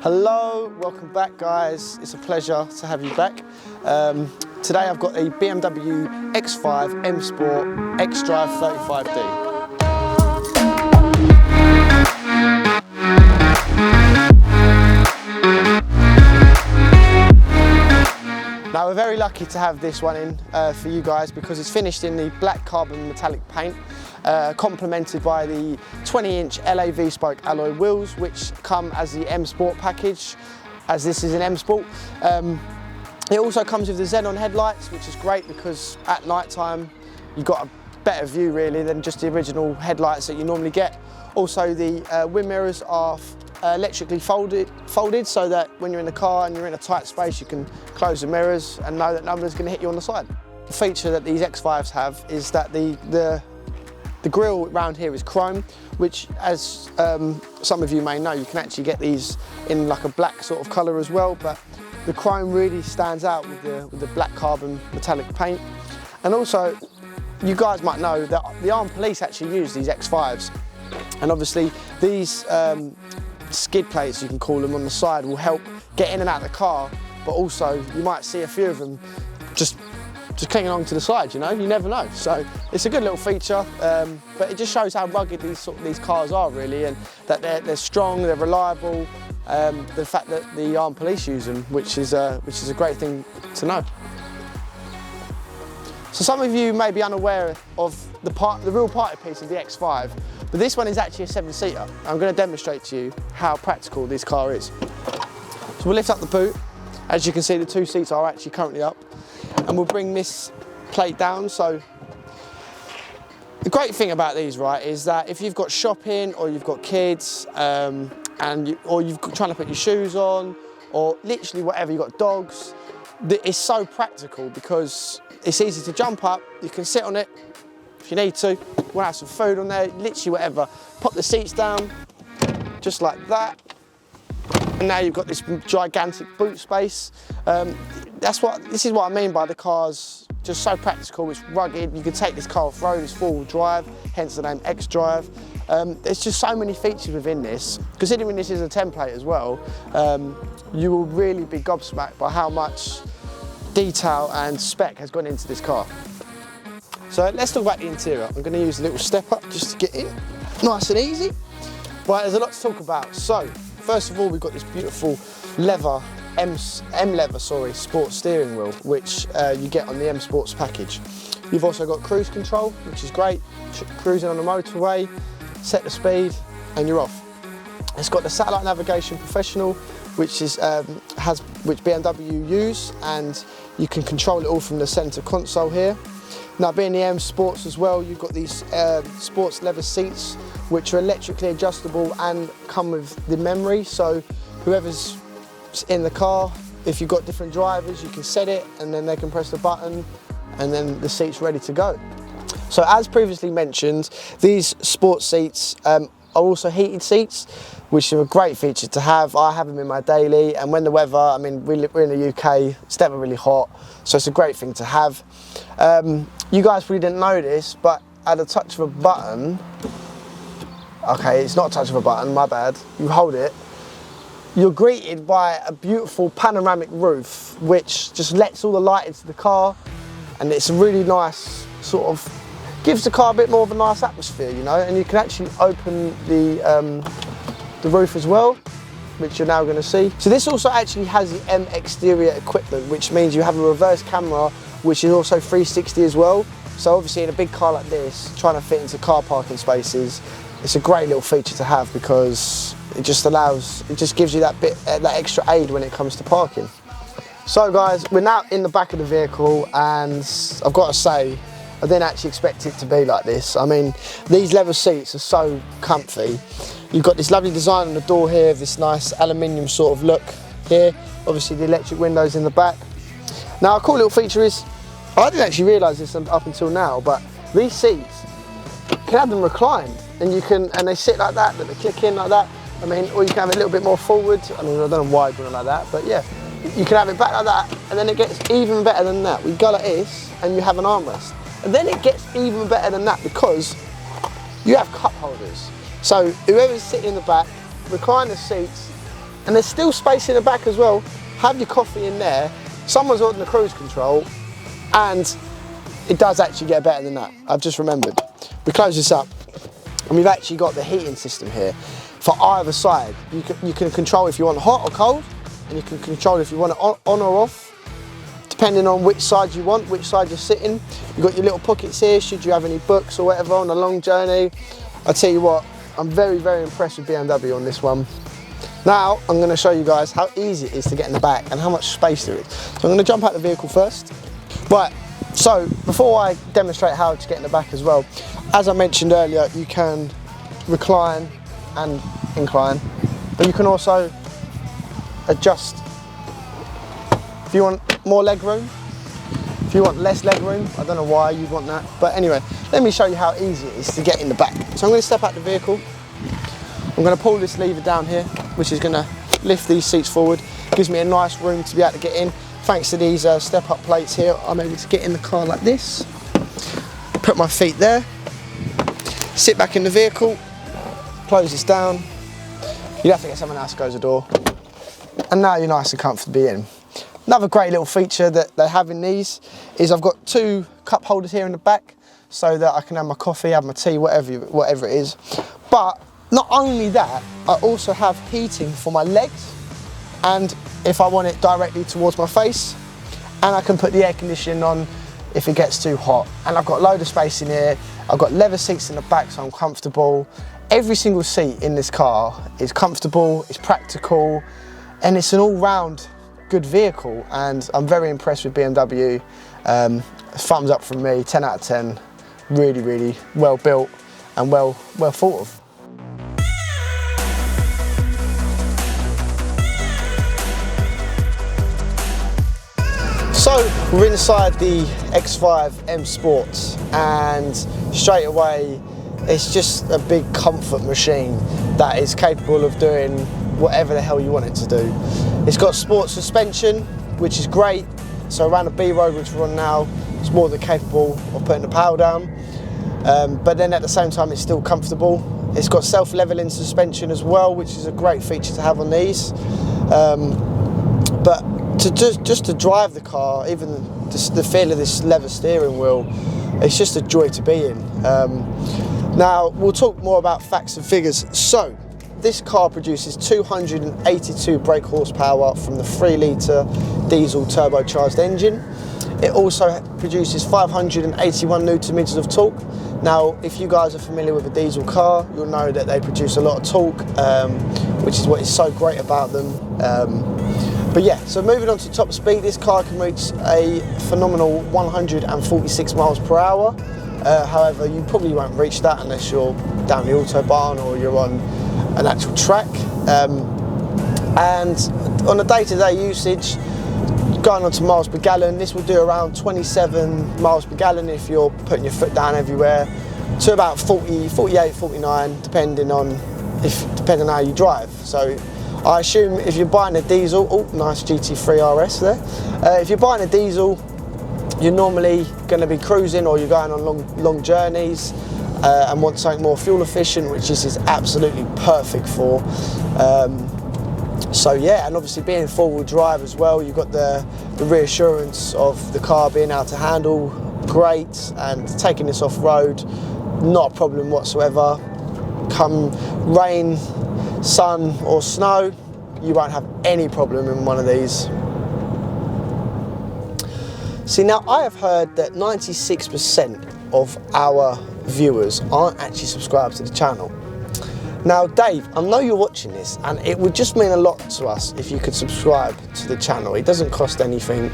Hello, welcome back guys. It's a pleasure to have you back. Today I've got a BMW X5 MSport xDrive35D. Now we're very lucky to have this one in for you guys because it's finished in the black carbon metallic paint, complemented by the 20-inch LAV spoke alloy wheels, which come as the MSport package, as this is an MSport. It also comes with the xenon headlights, which is great because at night time you've got a better view really than just the original headlights that you normally get. Also the wind mirrors are electrically folded so that when you're in the car and you're in a tight space you can close the mirrors and know that no one's going to hit you on the side. The feature that these X5s have is that the grille around here is chrome, which as some of you may know, you can actually get these in like a black sort of colour as well, but the chrome really stands out with the black carbon metallic paint. And also you guys might know that the armed police actually use these X5s, and obviously these skid plates, you can call them, on the side will help get in and out of the car, but also you might see a few of them just clinging along to the side, you know, you never know. So it's a good little feature, but it just shows how rugged these cars are really, and that they're strong, they're reliable, the fact that the armed police use them, which is a great thing to know. So some of you may be unaware of the real party piece of the X5, but this one is actually a 7-seater. I'm going to demonstrate to you how practical this car is. So we'll lift up the boot. As you can see, the two seats are actually currently up, and we'll bring this plate down. So the great thing about these, right, is that if you've got shopping or you've got kids, or you're trying to put your shoes on, or literally whatever, you've got dogs, it's so practical because it's easy to jump up, you can sit on it if you need to, we'll have some food on there, literally whatever. Pop the seats down, just like that. And now you've got this gigantic boot space. This is what I mean by the car's just so practical, it's rugged. You can take this car off-road, it's four-wheel drive, hence the name xDrive. There's just so many features within this. Considering this is a template as well, you will really be gobsmacked by how much detail and spec has gone into this car. So let's talk about the interior. I'm going to use a little step up just to get in, nice and easy. Right, there's a lot to talk about. So first of all, we've got this beautiful leather, M-leather, sport steering wheel, which you get on the MSports package. You've also got cruise control, which is great. Cruising on the motorway, set the speed, and you're off. It's got the satellite navigation professional, which BMW use, and you can control it all from the centre console here. Now, being the M Sports as well, you've got these sports leather seats, which are electrically adjustable and come with the memory. So whoever's in the car, if you've got different drivers, you can set it and then they can press the button and then the seat's ready to go. So as previously mentioned, these sports seats are also heated seats, which are a great feature to have. I have them in my daily, and when the weather, I mean, we're in the UK, it's never really hot, so it's a great thing to have. You guys probably didn't know this, but at a touch of a button, okay, it's not a touch of a button, my bad, you hold it, you're greeted by a beautiful panoramic roof, which just lets all the light into the car, and it's a really nice sort of, gives the car a bit more of a nice atmosphere, you know, and you can actually open the roof as well, which you're now going to see. So this also actually has the M exterior equipment, which means you have a reverse camera, which is also 360 as well. So obviously in a big car like this, trying to fit into car parking spaces, it's a great little feature to have because it just gives you that extra aid when it comes to parking. So guys, we're now in the back of the vehicle, and I've got to say, I didn't actually expect it to be like this. I mean, these leather seats are so comfy. You've got this lovely design on the door here, this nice aluminium sort of look here. Obviously the electric windows in the back. Now a cool little feature is, I didn't actually realise this up until now, but these seats, you can have them reclined, and they sit like that, they click in like that. I mean, or you can have it a little bit more forward. I mean, I don't know why doing it like that, but yeah. You can have it back like that, and then it gets even better than that. We go like this, and you have an armrest. And then it gets even better than that because you have cup holders. So whoever's sitting in the back, recline the seats, And there's still space in the back as well. Have your coffee in there. Someone's on the cruise control, and it does actually get better than that. I've just remembered. We close this up, and we've actually got the heating system here for either side. You can control if you want hot or cold, and you can control if you want it on or off, depending on which side you want, which side you're sitting. You've got your little pockets here, should you have any books or whatever on a long journey. I tell you what, I'm very, very impressed with BMW on this one. Now, I'm going to show you guys how easy it is to get in the back and how much space there is. So I'm going to jump out the vehicle first. Right, so before I demonstrate how to get in the back as well, as I mentioned earlier, you can recline and incline, but you can also adjust if you want more leg room, if you want less leg room. I don't know why you'd want that, but anyway, let me show you how easy it is to get in the back. So I'm going to step out the vehicle. I'm going to pull this lever down here, which is going to lift these seats forward. Gives me a nice room to be able to get in. Thanks to these step-up plates here, I'm able to get in the car like this. Put my feet there, sit back in the vehicle, close this down. You'd have to get someone else to close the door. And now you're nice and comfortably in. Another great little feature that they have in these is I've got 2 cup holders here in the back so that I can have my coffee, have my tea, whatever it is. But not only that, I also have heating for my legs, and if I want it directly towards my face, and I can put the air conditioning on if it gets too hot. And I've got a load of space in here. I've got leather seats in the back, so I'm comfortable. Every single seat in this car is comfortable, it's practical, and it's an all-round good vehicle, and I'm very impressed with BMW. Thumbs up from me, 10 out of 10. Really, really well built and well thought of. So we're inside the X5 MSport, and straight away it's just a big comfort machine that is capable of doing whatever the hell you want it to do. It's got sport suspension, which is great. So around the B road, which we're on now, it's more than capable of putting the power down. But then at the same time, it's still comfortable. It's got self-leveling suspension as well, which is a great feature to have on these. But just to drive the car, even the feel of this leather steering wheel, it's just a joy to be in. Now, we'll talk more about facts and figures. So, this car produces 282 brake horsepower from the 3-litre diesel turbocharged engine. It also produces 581 newton meters of torque. Now, if you guys are familiar with a diesel car, you'll know that they produce a lot of torque, which is what is so great about them. But yeah, so moving on to top speed, this car can reach a phenomenal 146 miles per hour. However, you probably won't reach that unless you're down the autobahn or you're on an actual track. And on a day-to-day usage, going on to miles per gallon, this will do around 27 miles per gallon if you're putting your foot down everywhere, to about 40, 48, 49, depending on how you drive. So I assume if you're buying a diesel, oh, nice GT3 RS there. If you're buying a diesel, you're normally going to be cruising, or you're going on long journeys and want something more fuel efficient, which this is absolutely perfect for. So yeah, and obviously being four-wheel drive as well, you've got the reassurance of the car being able to handle great, and taking this off-road, not a problem whatsoever. Come rain, sun or snow, you won't have any problem in one of these. See, now I have heard that 96% of our viewers aren't actually subscribed to the channel. Now Dave, I know you're watching this, and it would just mean a lot to us if you could subscribe to the channel. It doesn't cost anything,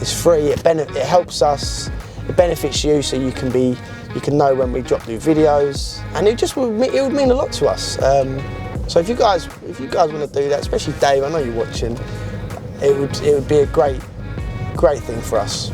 it's free, it helps us, it benefits you, so you can know when we drop new videos, and it would mean a lot to us. So if you guys want to do that, especially Dave, I know you're watching, it would be a great thing for us.